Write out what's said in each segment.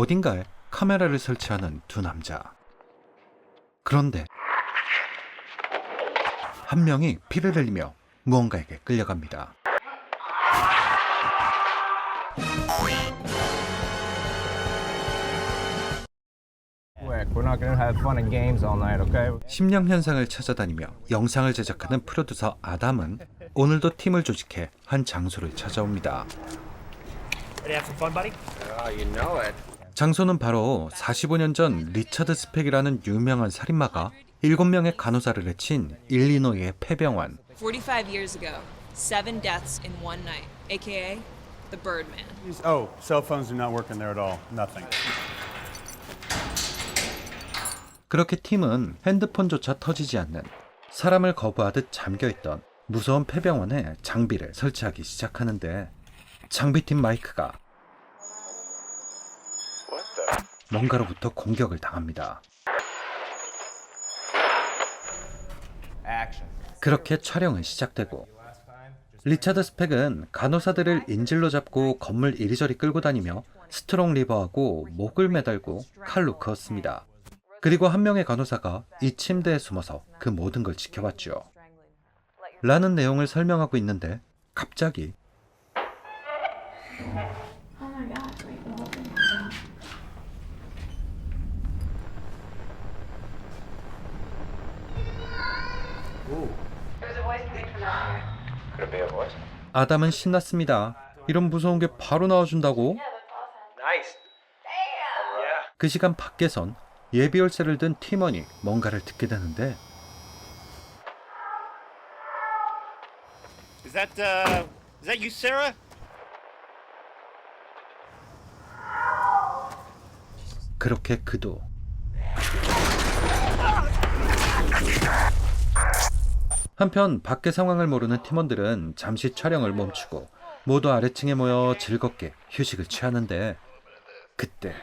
어딘가에 카메라를 설치하는 두 남자. 그런데 한 명이 피를 흘리며 무언가에게 끌려갑니다. We're not gonna have fun and games all night, okay? 심령 현상을 찾아다니며 영상을 제작하는 프로듀서 아담은 오늘도 팀을 조직해 한 장소를 찾아옵니다. Ready to have some fun, buddy? You know it. 장소는 바로 45년 전 리처드 스펙이라는 유명한 살인마가 7명의 간호사를 해친 일리노이의 폐병원. 45 years ago, 7 deaths in one night, aka the Birdman. Oh, cell phones do not work in there at all. Nothing. 그렇게 팀은 핸드폰조차 터지지 않는 사람을 거부하듯 잠겨있던 무서운 폐병원에 장비를 설치하기 시작하는데 장비팀 마이크가 뭔가로부터 공격을 당합니다. Action. 그렇게 촬영은 시작되고 리차드 스펙은 간호사들을 인질로 잡고 건물 이리저리 끌고 다니며 스트롱 리버하고 목을 매달고 칼로 그었습니다. 그리고 한 명의 간호사가 이 침대에 숨어서 그 모든 걸 지켜봤죠. 라는 내용을 설명하고 있는데 갑자기 Could it be a voice? 아담은 신났습니다. 이런 무서운 게 바로 나와준다고? Nice. 그 시간 밖에선 예비 열쇠를 든 팀원이 뭔가를 듣게 되는데 Is that you, Sarah? 그렇게 그도 한편 밖의 상황을 모르는 팀원들은 잠시 촬영을 멈추고 모두 아래층에 모여 즐겁게 휴식을 취하는데 그때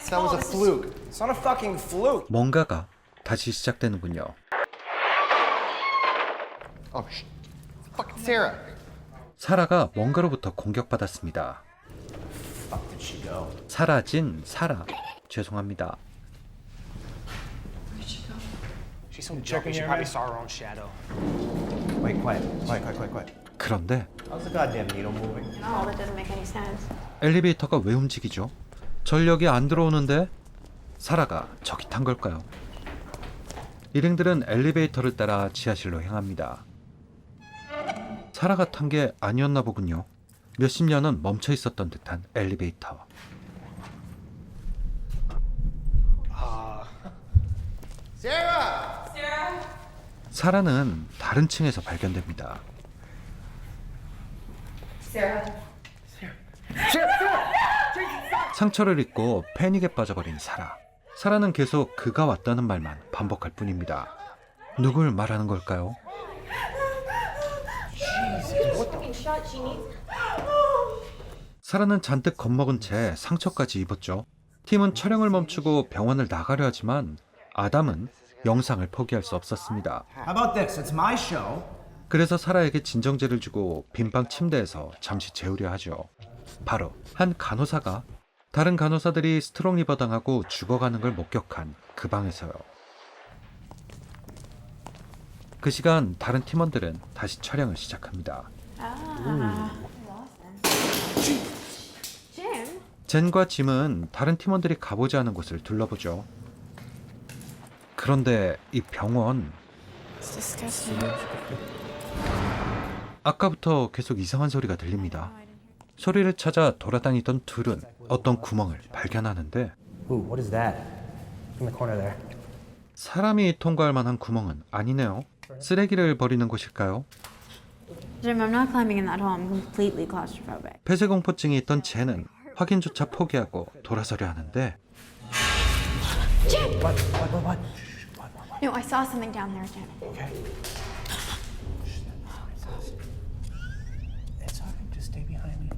That was a fluke. It's not a fucking fluke. 뭔가가 다시 시작되는군요. Oh shit. Fucking Sarah. 사라가 뭔가로부터 공격받았습니다. Fuck did she go? 사라진 사라. 죄송합니다. She's so jumpy. She probably saw her own shadow. Wait, quiet. 그런데 How's the goddamn needle moving? No, that doesn't make any sense. 엘리베이터가 왜 움직이죠? 전력이 안 들어오는데 사라가 저기 탄 걸까요? 일행들은 엘리베이터를 따라 지하실로 향합니다. 사라가 탄 게 아니었나 보군요. 몇십 년은 멈춰 있었던 듯한 엘리베이터. Sarah! 사라는 다른 층에서 발견됩니다. 상처를 입고 패닉에 빠져버린 사라. 사라는 계속 그가 왔다는 말만 반복할 뿐입니다. 누굴 말하는 걸까요? 사라는 잔뜩 겁먹은 채 상처까지 입었죠. 팀은 촬영을 멈추고 병원을 나가려 하지만 아담은 영상을 포기할 수 없었습니다. How about this? It's my show. 그래서 사라에게 진정제를 주고 빈방 침대에서 잠시 재우려 하죠. 바로 한 간호사가 다른 간호사들이 스트롱 리버 당하고 죽어가는 걸 목격한 그 방에서요. 그 시간 다른 팀원들은 다시 촬영을 시작합니다. Jim? 젠과 짐은 다른 팀원들이 가보지 않은 곳을 둘러보죠. 그런데 이 병원, It's disgusting. 아까부터 계속 이상한 소리가 들립니다. 소리를 찾아 돌아다니던 둘은 어떤 구멍을 발견하는데 Ooh, what is that? In the corner there. 사람이 통과할 만한 구멍은 아니네요. 쓰레기를 버리는 곳일까요? Jim, I'm not climbing in that hole. I'm completely claustrophobic. 폐쇄공포증이 있던 쟤는 확인조차 포기하고 돌아서려 하는데 Jim! What? No, I saw something down there, Jim. Okay. It's okay. Just stay behind me.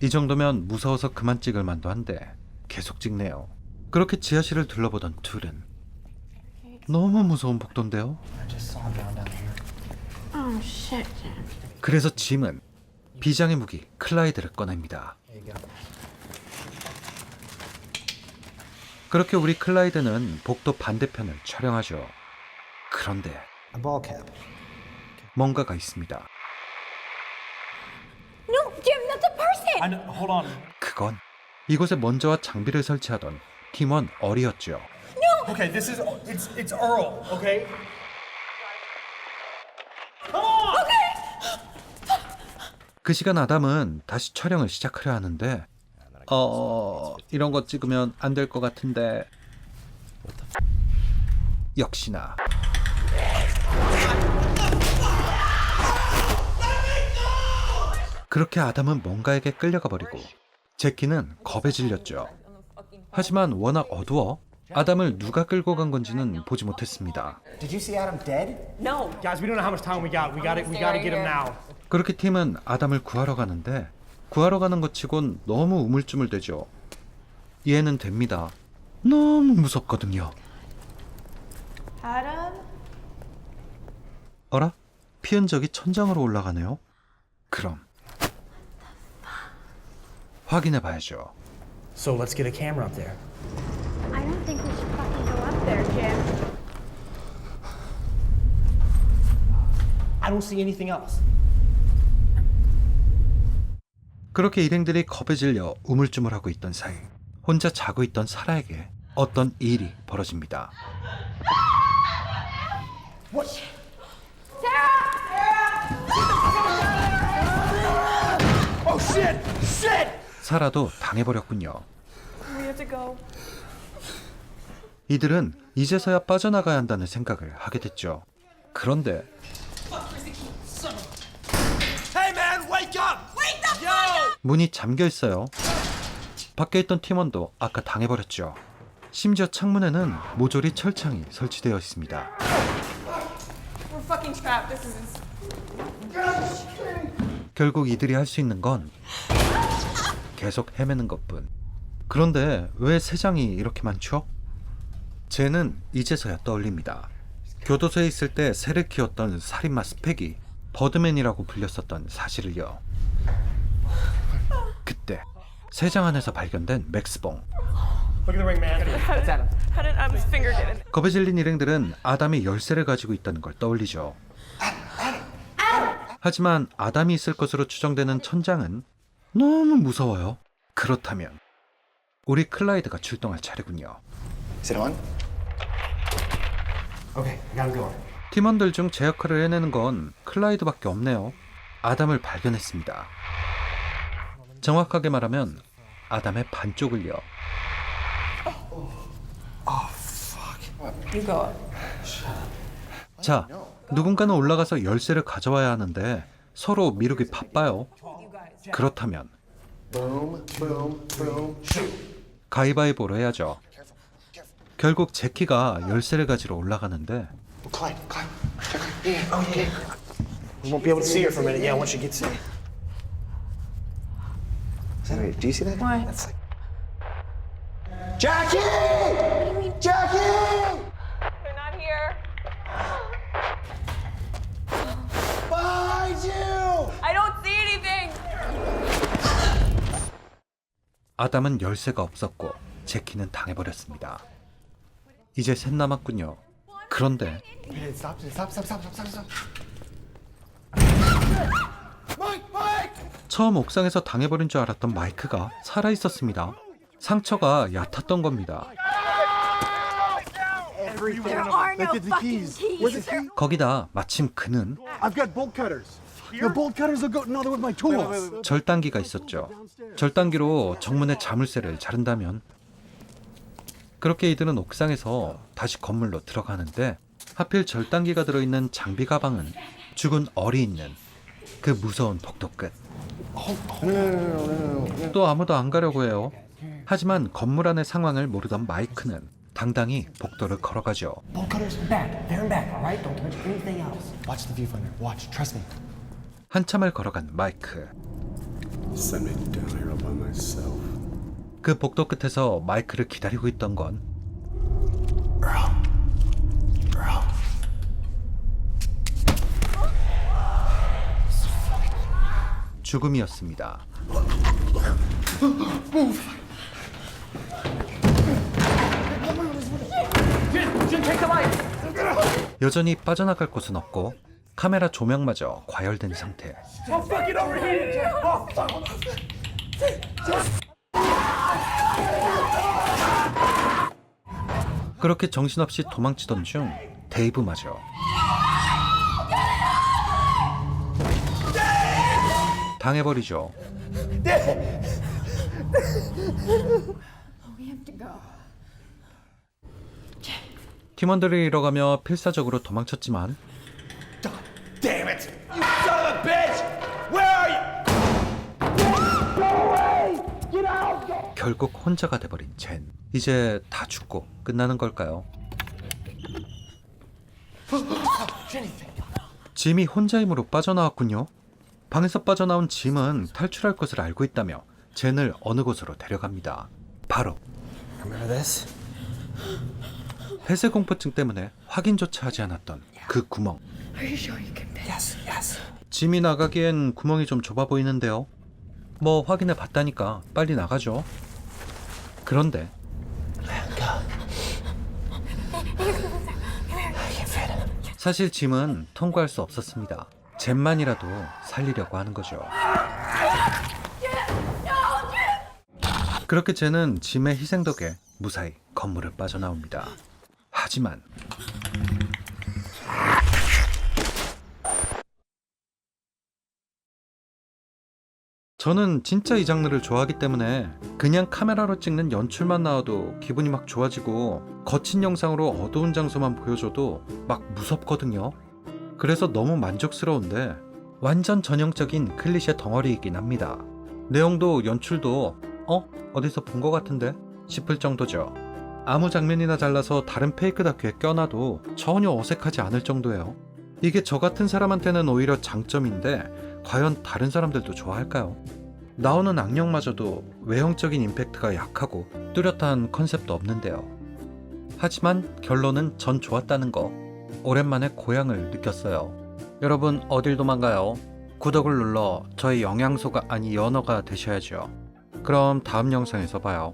이 정도면 무서워서 그만 찍을 만도 한데 계속 찍네요. 그렇게 지하실을 둘러보던 둘은 너무 무서운 복도인데요. I just saw him down here. Oh, shit, Jim. 그래서 짐은 비장의 무기 클라이드를 꺼냅니다. 그렇게 우리 클라이드는 복도 반대편을 촬영하죠. 그런데 A ball cap. 뭔가가 있습니다. No, Jim, that's a person. I know, hold on. 그건 이곳에 먼저와 장비를 설치하던 팀원 얼이었죠. Okay, this is it's Earl. Okay. 그 시간 아담은 다시 촬영을 시작하려 하는데 이런 거 찍으면 안 될 것 같은데 역시나 그렇게 아담은 뭔가에게 끌려가 버리고 제키는 겁에 질렸죠. 하지만 워낙 어두워 아담을 누가 끌고 간 건지는 보지 못했습니다. Did you see Adam dead? No. Guys, we don't know how much time we got. We gotta get him now. 그렇게 팀은 아담을 구하러 가는데 구하러 가는 것 치곤 너무 우물쭈물대죠. 이해는 됩니다. 너무 무섭거든요. Adam? 어라? 피은 적이 천장으로 올라가네요. 그럼 확인해 봐야죠. So let's get a camera up there. I don't think we should fucking go up there, Jim. I don't see anything else. 그렇게 일행들이 겁에 질려 우물쭈물하고 있던 사이 혼자 자고 있던 사라에게 어떤 일이 벌어집니다. Oh shit! Shit! 사라도 당해버렸군요. We have to go. 이들은 이제서야 빠져나가야 한다는 생각을 하게 됐죠. 그런데 Hey, man, wake up! Wake the fuck up! 문이 잠겨 있어요. 밖에 있던 팀원도 아까 당해버렸죠. 심지어 창문에는 모조리 철창이 설치되어 있습니다. We're fucking trapped. This is. 결국 이들이 할 수 있는 건 계속 헤매는 것뿐. 그런데 왜 세장이 이렇게 많죠? 쟤는 이제서야 떠올립니다. 교도소에 있을 때 새를 키웠던 살인마 스펙이 버드맨이라고 불렸었던 사실을요. 그때 세장 안에서 발견된 맥스봉. Look at the ring, man. That's Adam. How did Adam's finger get in? 겁에 질린 일행들은 아담이 열쇠를 가지고 있다는 걸 떠올리죠. 하지만 아담이 있을 것으로 추정되는 천장은 너무 무서워요. 그렇다면 우리 클라이드가 출동할 차례군요. Is it on? Okay, I got him going. 팀원들 중 제 역할을 해내는 건 클라이드밖에 없네요. 아담을 발견했습니다. 정확하게 말하면 아담의 반쪽을요. You go up. 자, 누군가는 올라가서 열쇠를 가져와야 하는데 서로 미루기 바빠요. 그렇다면 가위바위보로 해야죠. 결국 제키가 열쇠를 가지러 올라가는데 Clyde. Yeah. Oh yeah. We won't be able to see her for a minute. Yeah, once she gets in. Is that right? Do you see that? Why? That's like. Jackie! Jackie! They're not here. Behind you! I don't see anything. 아담은 열쇠가 없었고 제키는 당해버렸습니다. 이제 셋 남았군요. 그런데 Stop! Mike! 처음 옥상에서 당해버린 줄 알았던 마이크가 살아있었습니다. 상처가 얕았던 겁니다. There are no fucking keys. 거기다 마침 그는 I've got bolt cutters. The bolt cutters will go. No, they're with my tools. 절단기가 있었죠. 절단기로 정문의 자물쇠를 자른다면 그렇게 이들은 옥상에서 다시 건물로 들어가는데 하필 절단기가 들어있는 장비 가방은 죽은 얼이 있는 그 무서운 복도 끝. 또 아무도 안 가려고 해요. 하지만 건물 안의 상황을 모르던 마이크는 당당히 복도를 걸어가죠. Bolt cutters back. They're in back, all right? Don't touch anything else. Watch the viewfinder. Watch. Trust me. 한참을 걸어간 마이크. Send me down here all by myself. 그 복도 끝에서 마이크를 기다리고 있던 건 죽음이었습니다. 여전히 빠져나갈 곳은 없고 카메라 조명마저 과열된 상태. 그렇게 정신없이 도망치던 중 데이브마저 당해버리죠. 팀원들을 잃어가며 필사적으로 도망쳤지만 Damn it! You son of a bitch! Where are you? 결국 혼자가 돼버린 젠. 이제 다 죽고 끝나는 걸까요? 짐이 혼자 힘으로 빠져나왔군요. 방에서 빠져나온 짐은 탈출할 것을 알고 있다며 젠을 어느 곳으로 데려갑니다. 바로 Remember this? 폐쇄 공포증 때문에 확인조차 하지 않았던 그 구멍. Yes, yes. 짐이 나가기엔 구멍이 좀 좁아 보이는데요. 뭐 확인해 봤다니까 빨리 나가죠. 그런데 사실 짐은 통과할 수 없었습니다. 젠만이라도 살리려고 하는 거죠. 그렇게 젠은 짐의 희생 덕에 무사히 건물을 빠져나옵니다. 하지만 저는 진짜 이 장르를 좋아하기 때문에 그냥 카메라로 찍는 연출만 나와도 기분이 막 좋아지고 거친 영상으로 어두운 장소만 보여줘도 막 무섭거든요. 그래서 너무 만족스러운데 완전 전형적인 클리셰 덩어리이긴 합니다. 내용도 연출도 어디서 본 것 같은데 싶을 정도죠. 아무 장면이나 잘라서 다른 페이크 다큐에 껴놔도 전혀 어색하지 않을 정도예요. 이게 저 같은 사람한테는 오히려 장점인데 과연 다른 사람들도 좋아할까요? 나오는 악령마저도 외형적인 임팩트가 약하고 뚜렷한 컨셉도 없는데요. 하지만 결론은 전 좋았다는 거. 오랜만에 고향을 느꼈어요. 여러분 어딜 도망가요? 구독을 눌러 저의 영양소가 아니 연어가 되셔야죠. 그럼 다음 영상에서 봐요.